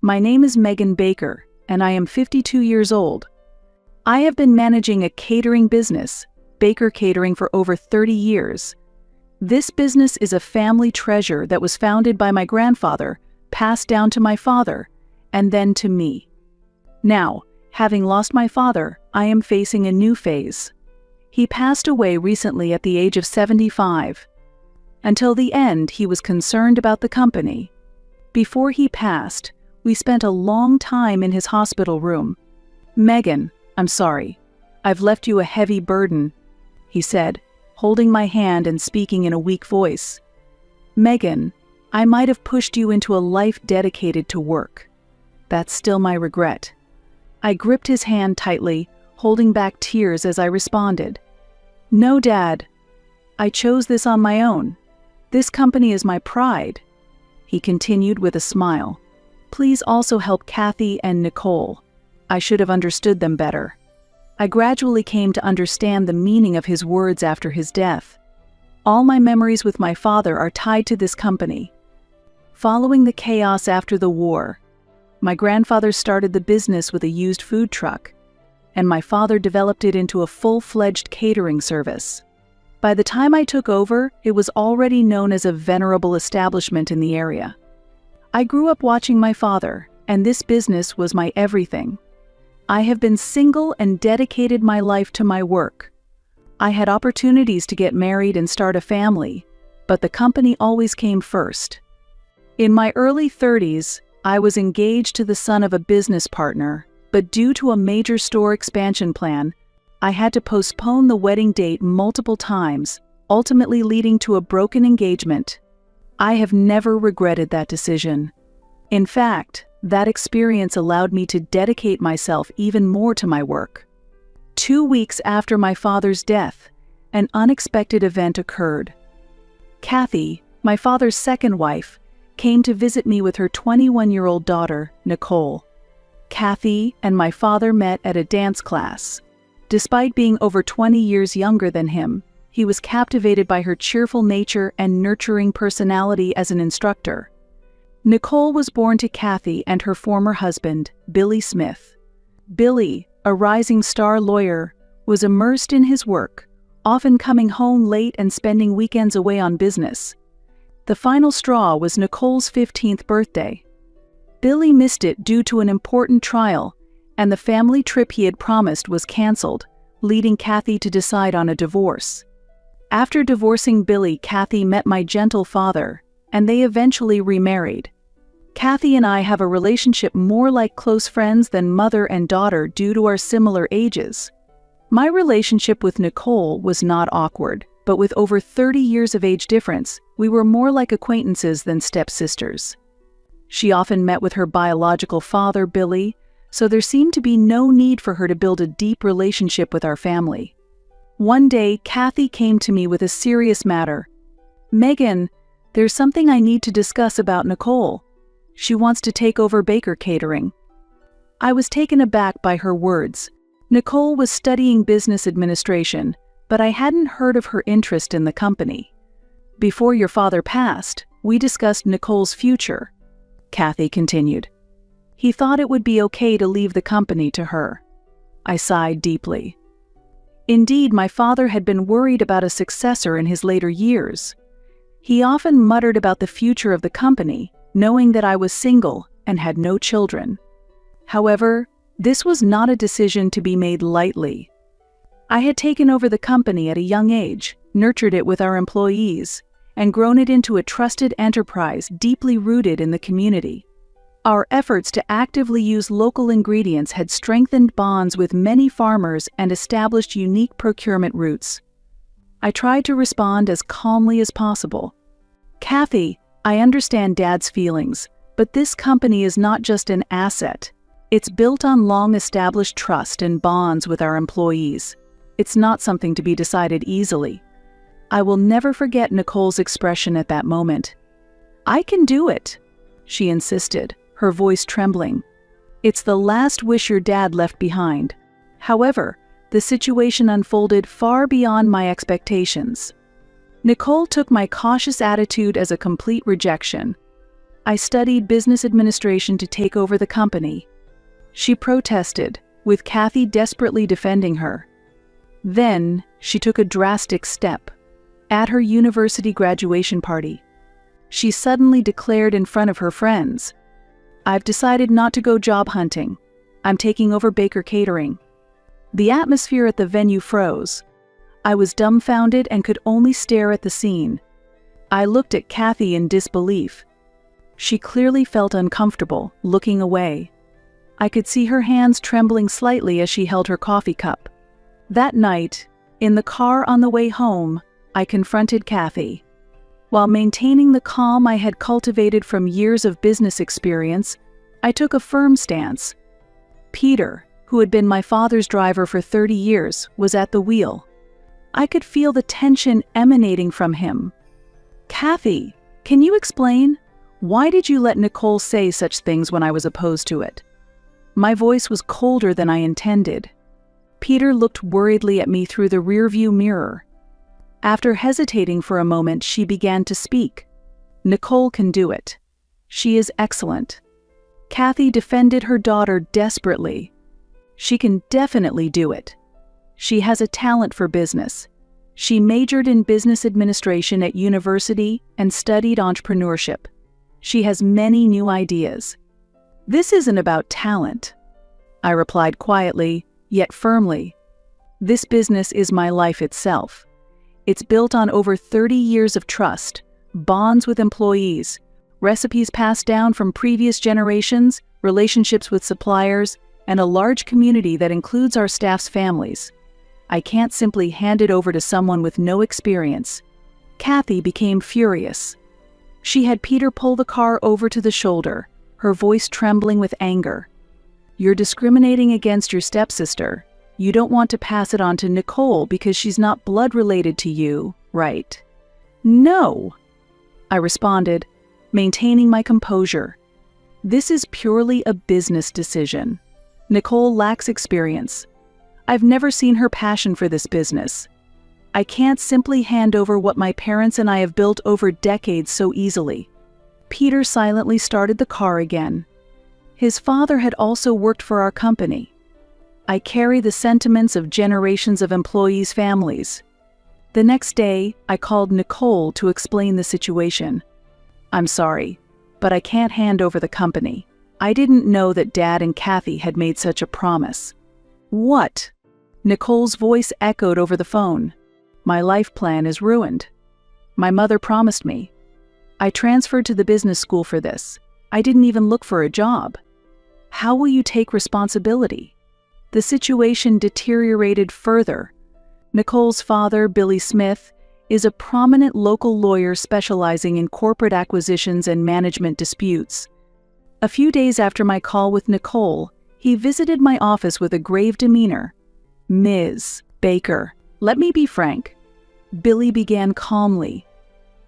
My name is Megan Baker, and I am 52 years old. I have been managing a catering business, Baker Catering, for over 30 years. This business is a family treasure that was founded by my grandfather, passed down to my father, and then to me. Now, having lost my father, I am facing a new phase. He passed away recently at the age of 75. Until the end, he was concerned about the company. Before he passed, we spent a long time in his hospital room. "Megan, I'm sorry. I've left you a heavy burden," he said, holding my hand and speaking in a weak voice. "Megan, I might have pushed you into a life dedicated to work. That's still my regret." I gripped his hand tightly, holding back tears as I responded. "No, Dad. I chose this on my own. This company is my pride," he continued with a smile. "Please also help Kathy and Nicole. I should have understood them better." I gradually came to understand the meaning of his words after his death. All my memories with my father are tied to this company. Following the chaos after the war, my grandfather started the business with a used food truck, and my father developed it into a full-fledged catering service. By the time I took over, it was already known as a venerable establishment in the area. I grew up watching my father, and this business was my everything. I have been single and dedicated my life to my work. I had opportunities to get married and start a family, but the company always came first. In my early 30s, I was engaged to the son of a business partner, but due to a major store expansion plan, I had to postpone the wedding date multiple times, ultimately leading to a broken engagement. I have never regretted that decision. In fact, that experience allowed me to dedicate myself even more to my work. 2 weeks after my father's death, an unexpected event occurred. Kathy, my father's second wife, came to visit me with her 21-year-old daughter, Nicole. Kathy and my father met at a dance class. Despite being over 20 years younger than him, he was captivated by her cheerful nature and nurturing personality as an instructor. Nicole was born to Kathy and her former husband, Billy Smith. Billy, a rising star lawyer, was immersed in his work, often coming home late and spending weekends away on business. The final straw was Nicole's 15th birthday. Billy missed it due to an important trial, and the family trip he had promised was canceled, leading Kathy to decide on a divorce. After divorcing Billy, Kathy met my gentle father, and they eventually remarried. Kathy and I have a relationship more like close friends than mother and daughter due to our similar ages. My relationship with Nicole was not awkward, but with over 30 years of age difference, we were more like acquaintances than stepsisters. She often met with her biological father, Billy, so there seemed to be no need for her to build a deep relationship with our family. One day, Kathy came to me with a serious matter. "Megan, there's something I need to discuss about Nicole. She wants to take over Baker Catering." I was taken aback by her words. Nicole was studying business administration, but I hadn't heard of her interest in the company. "Before your father passed, we discussed Nicole's future," Kathy continued. "He thought it would be okay to leave the company to her." I sighed deeply. Indeed, my father had been worried about a successor in his later years. He often muttered about the future of the company, knowing that I was single and had no children. However, this was not a decision to be made lightly. I had taken over the company at a young age, nurtured it with our employees, and grown it into a trusted enterprise deeply rooted in the community. Our efforts to actively use local ingredients had strengthened bonds with many farmers and established unique procurement routes. I tried to respond as calmly as possible. "Kathy, I understand Dad's feelings, but this company is not just an asset. It's built on long-established trust and bonds with our employees. It's not something to be decided easily." I will never forget Nicole's expression at that moment. "I can do it," she insisted, her voice trembling. "It's the last wish your dad left behind." However, the situation unfolded far beyond my expectations. Nicole took my cautious attitude as a complete rejection. I studied business administration to take over the company. She protested, with Kathy desperately defending her. Then, she took a drastic step. At her university graduation party, she suddenly declared in front of her friends, "I've decided not to go job hunting. I'm taking over Baker Catering." The atmosphere at the venue froze. I was dumbfounded and could only stare at the scene. I looked at Kathy in disbelief. She clearly felt uncomfortable, looking away. I could see her hands trembling slightly as she held her coffee cup. That night, in the car on the way home, I confronted Kathy. While maintaining the calm I had cultivated from years of business experience, I took a firm stance. Peter, who had been my father's driver for 30 years, was at the wheel. I could feel the tension emanating from him. "Kathy, can you explain? Why did you let Nicole say such things when I was opposed to it?" My voice was colder than I intended. Peter looked worriedly at me through the rearview mirror. After hesitating for a moment, she began to speak. "Nicole can do it. She is excellent." Kathy defended her daughter desperately. "She can definitely do it. She has a talent for business. She majored in business administration at university and studied entrepreneurship. She has many new ideas." "This isn't about talent," I replied quietly, yet firmly. "This business is my life itself. It's built on over 30 years of trust, bonds with employees, recipes passed down from previous generations, relationships with suppliers, and a large community that includes our staff's families. I can't simply hand it over to someone with no experience." Kathy became furious. She had Peter pull the car over to the shoulder, her voice trembling with anger. "You're discriminating against your stepsister. You don't want to pass it on to Nicole because she's not blood related to you, right?" "No," I responded, maintaining my composure. "This is purely a business decision. Nicole lacks experience. I've never seen her passion for this business. I can't simply hand over what my parents and I have built over decades so easily." Peter silently started the car again. His father had also worked for our company. I carry the sentiments of generations of employees' families. The next day, I called Nicole to explain the situation. "I'm sorry, but I can't hand over the company. I didn't know that Dad and Kathy had made such a promise." "What?" Nicole's voice echoed over the phone. "My life plan is ruined. My mother promised me. I transferred to the business school for this. I didn't even look for a job. How will you take responsibility?" The situation deteriorated further. Nicole's father, Billy Smith, is a prominent local lawyer specializing in corporate acquisitions and management disputes. A few days after my call with Nicole, he visited my office with a grave demeanor. "Ms. Baker, let me be frank." Billy began calmly.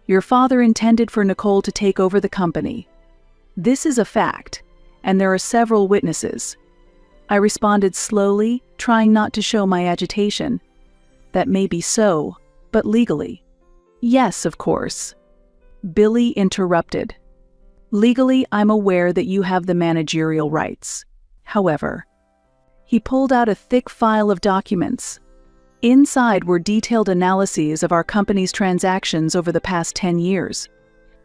"Your father intended for Nicole to take over the company. This is a fact, and there are several witnesses." I responded slowly, trying not to show my agitation. "That may be so, but legally?" "Yes, of course." Billy interrupted. "Legally, I'm aware that you have the managerial rights. However," he pulled out a thick file of documents. Inside were detailed analyses of our company's transactions over the past 10 years.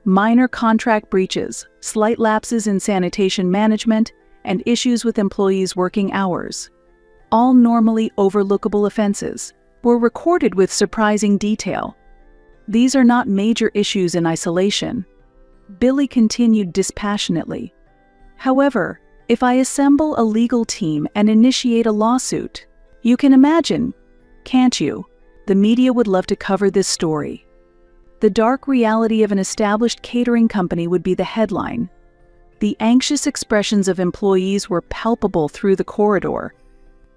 Minor contract breaches, slight lapses in sanitation management, and issues with employees' working hours. All normally overlookable offenses were recorded with surprising detail. These are not major issues in isolation. Billy continued dispassionately. However, if I assemble a legal team and initiate a lawsuit, you can imagine, can't you? The media would love to cover this story. The dark reality of an established catering company would be the headline. The anxious expressions of employees were palpable through the corridor.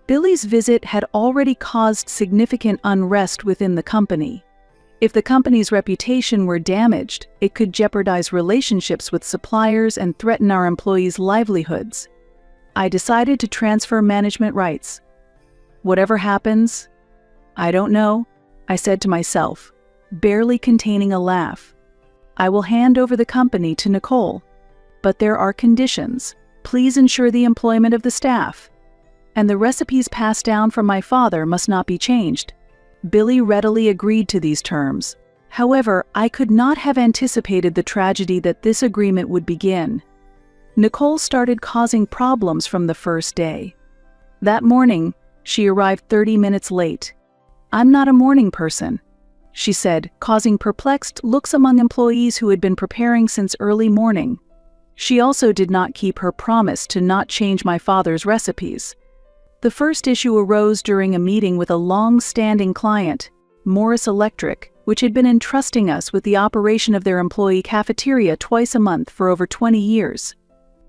Billy's visit had already caused significant unrest within the company. If the company's reputation were damaged, it could jeopardize relationships with suppliers and threaten our employees' livelihoods. I decided to transfer management rights. Whatever happens, I don't know, I said to myself, barely containing a laugh. I will hand over the company to Nicole. But there are conditions. Please ensure the employment of the staff. And the recipes passed down from my father must not be changed. Billy readily agreed to these terms. However, I could not have anticipated the tragedy that this agreement would begin. Nicole started causing problems from the first day. That morning, she arrived 30 minutes late. "I'm not a morning person," she said, causing perplexed looks among employees who had been preparing since early morning. She also did not keep her promise to not change my father's recipes. The first issue arose during a meeting with a long-standing client, Morris Electric, which had been entrusting us with the operation of their employee cafeteria twice a month for over 20 years.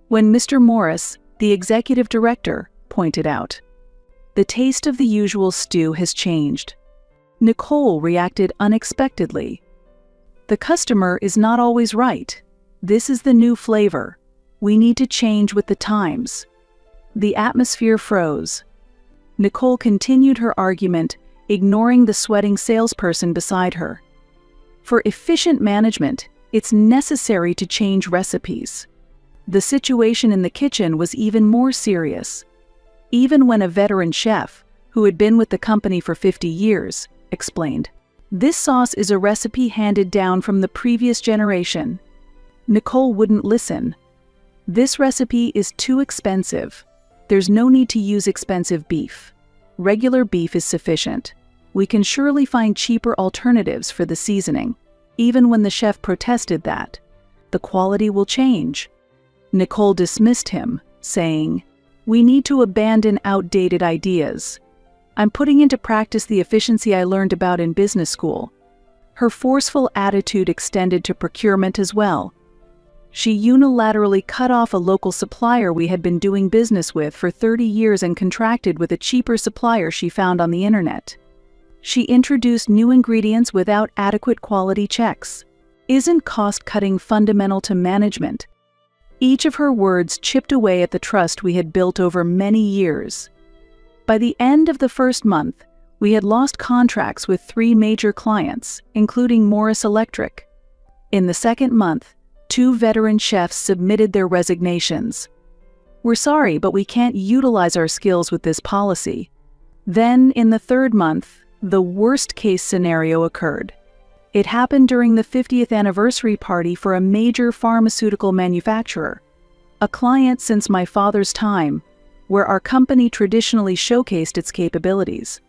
When Mr. Morris, the executive director, pointed out, "The taste of the usual stew has changed," Nicole reacted unexpectedly. "The customer is not always right. This is the new flavor. We need to change with the times." The atmosphere froze. Nicole continued her argument, ignoring the sweating salesperson beside her. For efficient management, it's necessary to change recipes. The situation in the kitchen was even more serious. Even when a veteran chef, who had been with the company for 50 years, explained, "This sauce is a recipe handed down from the previous generation." Nicole wouldn't listen. "This recipe is too expensive. There's no need to use expensive beef. Regular beef is sufficient. We can surely find cheaper alternatives for the seasoning." Even when the chef protested that, "The quality will change," Nicole dismissed him, saying, "We need to abandon outdated ideas. I'm putting into practice the efficiency I learned about in business school." Her forceful attitude extended to procurement as well. She unilaterally cut off a local supplier we had been doing business with for 30 years and contracted with a cheaper supplier she found on the internet. She introduced new ingredients without adequate quality checks. Isn't cost-cutting fundamental to management? Each of her words chipped away at the trust we had built over many years. By the end of the first month, we had lost contracts with 3 major clients, including Morris Electric. In the second month, 2 veteran chefs submitted their resignations. "We're sorry, but we can't utilize our skills with this policy." Then, in the third month, the worst-case scenario occurred. It happened during the 50th anniversary party for a major pharmaceutical manufacturer, a client since my father's time, where our company traditionally showcased its capabilities.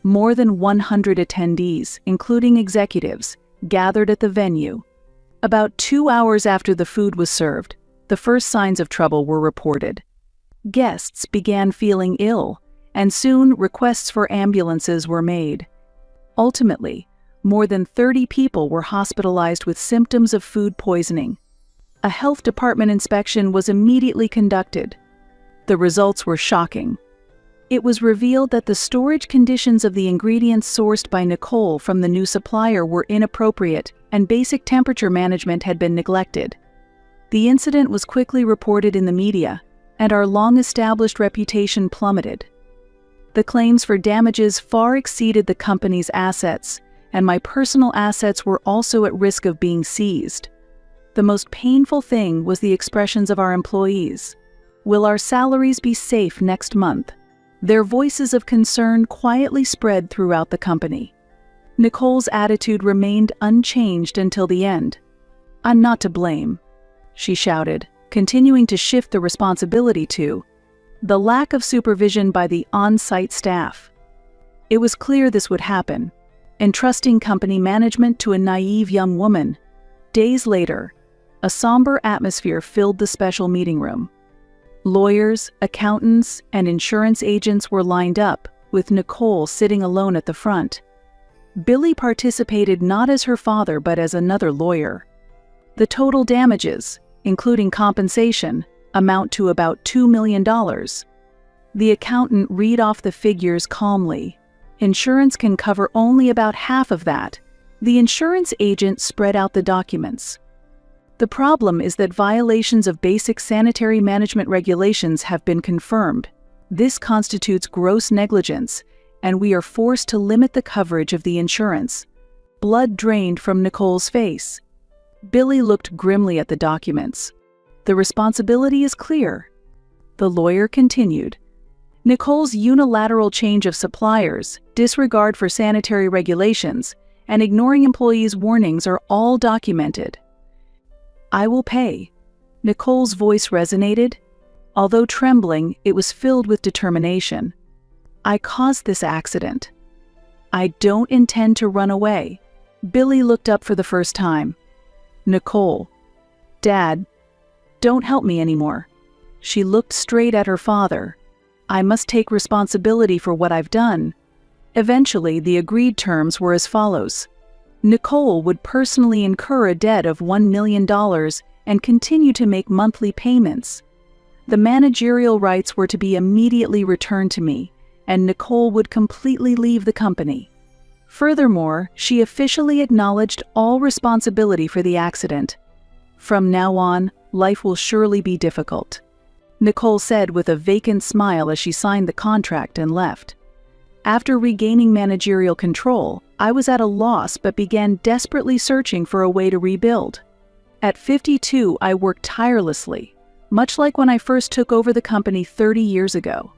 More than 100 attendees, including executives, gathered at the venue. About 2 hours after the food was served, the first signs of trouble were reported. Guests began feeling ill, and soon requests for ambulances were made. Ultimately, more than 30 people were hospitalized with symptoms of food poisoning. A health department inspection was immediately conducted. The results were shocking. It was revealed that the storage conditions of the ingredients sourced by Nicole from the new supplier were inappropriate, and basic temperature management had been neglected. The incident was quickly reported in the media, and our long-established reputation plummeted. The claims for damages far exceeded the company's assets, and my personal assets were also at risk of being seized. The most painful thing was the expressions of our employees. "Will our salaries be safe next month?" Their voices of concern quietly spread throughout the company. Nicole's attitude remained unchanged until the end. "I'm not to blame," she shouted, continuing to shift the responsibility to the lack of supervision by the on-site staff. It was clear this would happen, entrusting company management to a naive young woman. Days later, a somber atmosphere filled the special meeting room. Lawyers, accountants, and insurance agents were lined up, with Nicole sitting alone at the front. Billy participated not as her father but as another lawyer. The total damages, including compensation, amount to about $2 million. The accountant read off the figures calmly. "Insurance can cover only about half of that." The insurance agent spread out the documents. "The problem is that violations of basic sanitary management regulations have been confirmed. This constitutes gross negligence, and we are forced to limit the coverage of the insurance." Blood drained from Nicole's face. Billy looked grimly at the documents. The responsibility is clear. The lawyer continued. Nicole's unilateral change of suppliers, disregard for sanitary regulations, and ignoring employees' warnings are all documented. I will pay. Nicole's voice resonated. Although trembling, it was filled with determination. I caused this accident. I don't intend to run away. Billy looked up for the first time. Nicole. Dad, don't help me anymore. She looked straight at her father. I must take responsibility for what I've done. Eventually, the agreed terms were as follows. Nicole would personally incur a debt of $1 million and continue to make monthly payments. The managerial rights were to be immediately returned to me, and Nicole would completely leave the company. Furthermore, she officially acknowledged all responsibility for the accident. From now on, life will surely be difficult, Nicole said with a vacant smile as she signed the contract and left. After regaining managerial control, I was at a loss but began desperately searching for a way to rebuild. At 52, I worked tirelessly, much like when I first took over the company 30 years ago.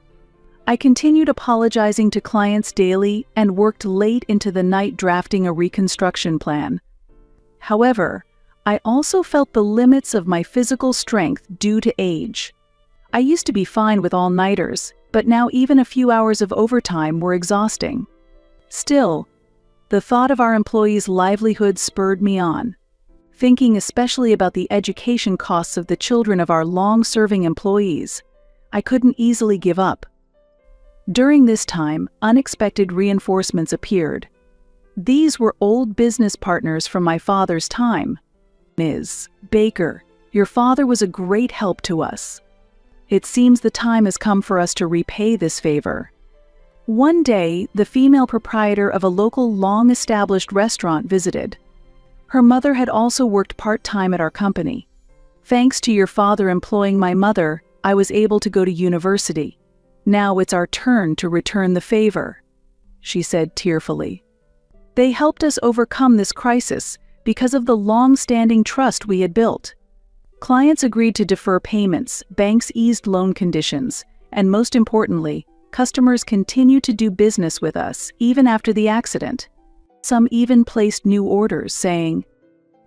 I continued apologizing to clients daily and worked late into the night drafting a reconstruction plan. However, I also felt the limits of my physical strength due to age. I used to be fine with all-nighters, but now even a few hours of overtime were exhausting. Still, the thought of our employees' livelihoods spurred me on. Thinking especially about the education costs of the children of our long-serving employees, I couldn't easily give up. During this time, unexpected reinforcements appeared. These were old business partners from my father's time. Ms. Baker, your father was a great help to us. It seems the time has come for us to repay this favor. One day, the female proprietor of a local long-established restaurant visited. Her mother had also worked part-time at our company. Thanks to your father employing my mother, I was able to go to university. Now it's our turn to return the favor, she said tearfully. They helped us overcome this crisis because of the long-standing trust we had built. Clients agreed to defer payments, banks eased loan conditions, and most importantly, customers continued to do business with us even after the accident. Some even placed new orders saying,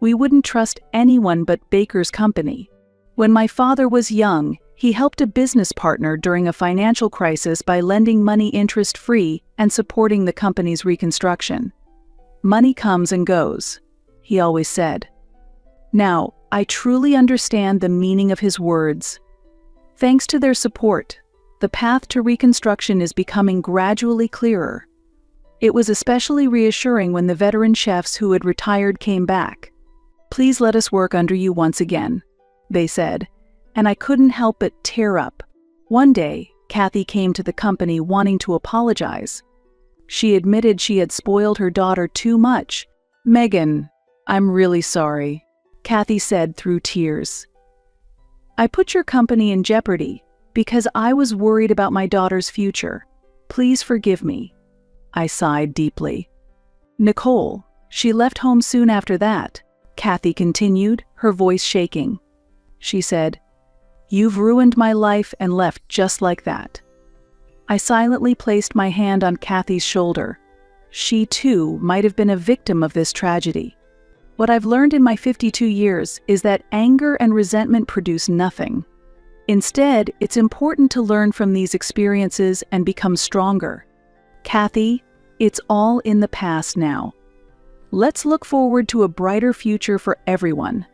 "We wouldn't trust anyone but Baker's company." When my father was young, he helped a business partner during a financial crisis by lending money interest-free and supporting the company's reconstruction. "Money comes and goes," he always said. Now, I truly understand the meaning of his words. Thanks to their support, the path to reconstruction is becoming gradually clearer. It was especially reassuring when the veteran chefs who had retired came back. "Please let us work under you once again," they said, and I couldn't help but tear up. One day, Kathy came to the company wanting to apologize. She admitted she had spoiled her daughter too much. "Megan, I'm really sorry," Kathy said through tears. "I put your company in jeopardy because I was worried about my daughter's future. Please forgive me." I sighed deeply. "Nicole, she left home soon after that," Kathy continued, her voice shaking. She said, "You've ruined my life and left just like that." I silently placed my hand on Kathy's shoulder. She too might have been a victim of this tragedy. What I've learned in my 52 years is that anger and resentment produce nothing. Instead, it's important to learn from these experiences and become stronger. Kathy, it's all in the past now. Let's look forward to a brighter future for everyone.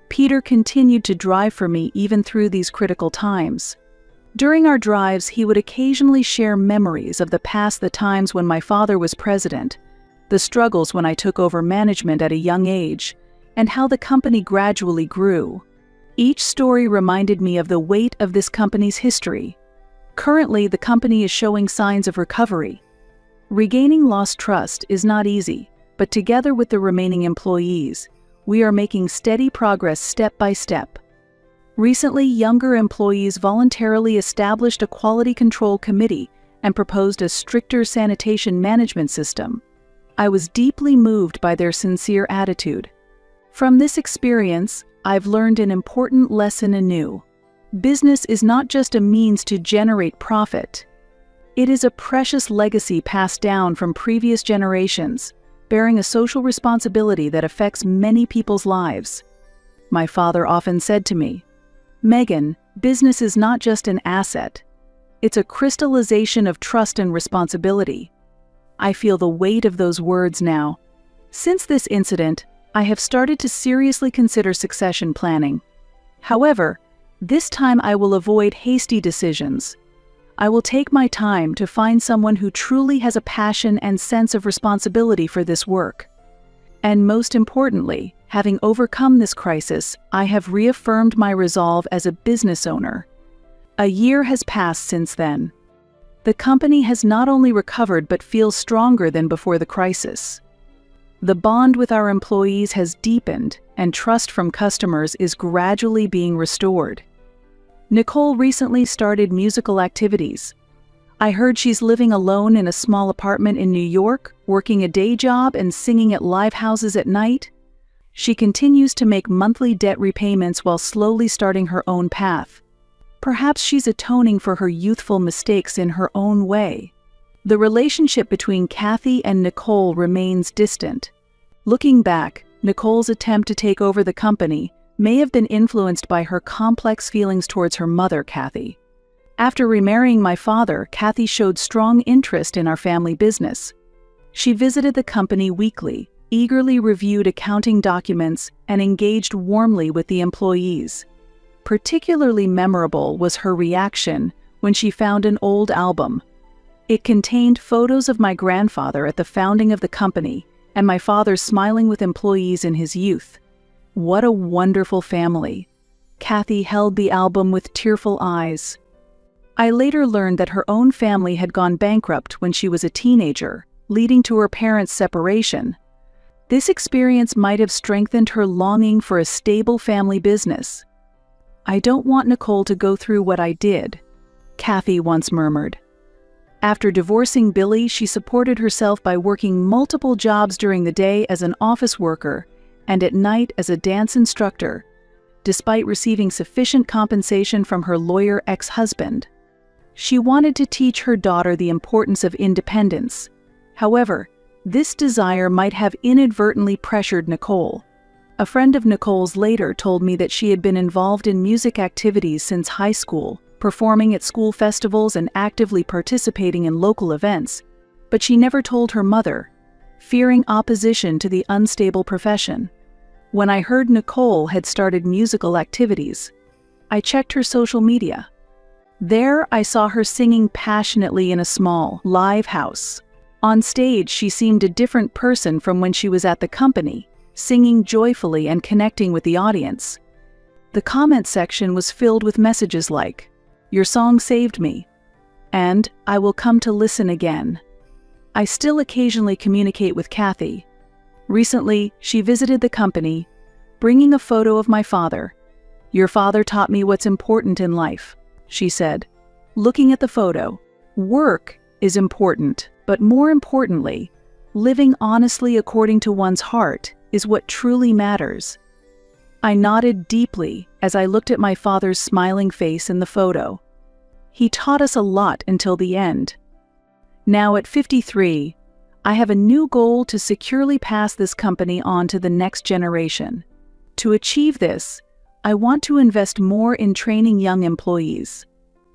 Peter continued to drive for me even through these critical times. During our drives, he would occasionally share memories of the past, the times when my father was president, the struggles when I took over management at a young age, and how the company gradually grew. Each story reminded me of the weight of this company's history. Currently, the company is showing signs of recovery. Regaining lost trust is not easy, but together with the remaining employees, we are making steady progress step by step. Recently, younger employees voluntarily established a quality control committee and proposed a stricter sanitation management system. I was deeply moved by their sincere attitude. From this experience, I've learned an important lesson anew. Business is not just a means to generate profit. It is a precious legacy passed down from previous generations, bearing a social responsibility that affects many people's lives. My father often said to me, "Megan, business is not just an asset. It's a crystallization of trust and responsibility." I feel the weight of those words now. Since this incident, I have started to seriously consider succession planning. However, this time I will avoid hasty decisions. I will take my time to find someone who truly has a passion and sense of responsibility for this work. And most importantly, having overcome this crisis, I have reaffirmed my resolve as a business owner. A year has passed since then. The company has not only recovered but feels stronger than before the crisis. The bond with our employees has deepened, and trust from customers is gradually being restored. Nicole recently started musical activities. I heard she's living alone in a small apartment in New York, working a day job and singing at live houses at night. She continues to make monthly debt repayments while slowly starting her own path. Perhaps she's atoning for her youthful mistakes in her own way. The relationship between Kathy and Nicole remains distant. Looking back, Nicole's attempt to take over the company may have been influenced by her complex feelings towards her mother, Kathy. After remarrying my father, Kathy showed strong interest in our family business. She visited the company weekly, eagerly reviewed accounting documents, and engaged warmly with the employees. Particularly memorable was her reaction when she found an old album. It contained photos of my grandfather at the founding of the company and my father smiling with employees in his youth. What a wonderful family. Kathy held the album with tearful eyes. I later learned that her own family had gone bankrupt when she was a teenager, leading to her parents' separation. This experience might have strengthened her longing for a stable family business. "I don't want Nicole to go through what I did," Kathy once murmured. After divorcing Billy, she supported herself by working multiple jobs during the day as an office worker and at night as a dance instructor, despite receiving sufficient compensation from her lawyer ex-husband. She wanted to teach her daughter the importance of independence. However, this desire might have inadvertently pressured Nicole. A friend of Nicole's later told me that she had been involved in music activities since high school, performing at school festivals and actively participating in local events, but she never told her mother, fearing opposition to the unstable profession. When I heard Nicole had started musical activities, I checked her social media. There, I saw her singing passionately in a small, live house. On stage, she seemed a different person from when she was at the company, singing joyfully and connecting with the audience. The comment section was filled with messages like, "Your song saved me," and "I will come to listen again." I still occasionally communicate with Kathy. Recently, she visited the company, bringing a photo of my father. "Your father taught me what's important in life," she said. Looking at the photo, work is important, but more importantly, living honestly according to one's heart is what truly matters. I nodded deeply as I looked at my father's smiling face in the photo. He taught us a lot until the end. Now at 53, I have a new goal to securely pass this company on to the next generation. To achieve this, I want to invest more in training young employees.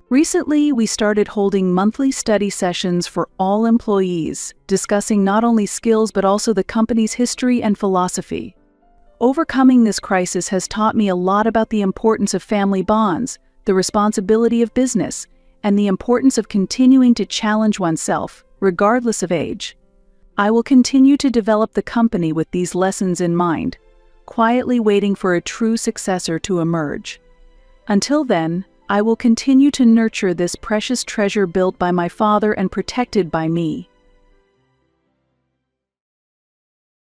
Recently, we started holding monthly study sessions for all employees, discussing not only skills but also the company's history and philosophy. Overcoming this crisis has taught me a lot about the importance of family bonds, the responsibility of business, and the importance of continuing to challenge oneself, regardless of age. I will continue to develop the company with these lessons in mind, quietly waiting for a true successor to emerge. Until then, I will continue to nurture this precious treasure built by my father and protected by me.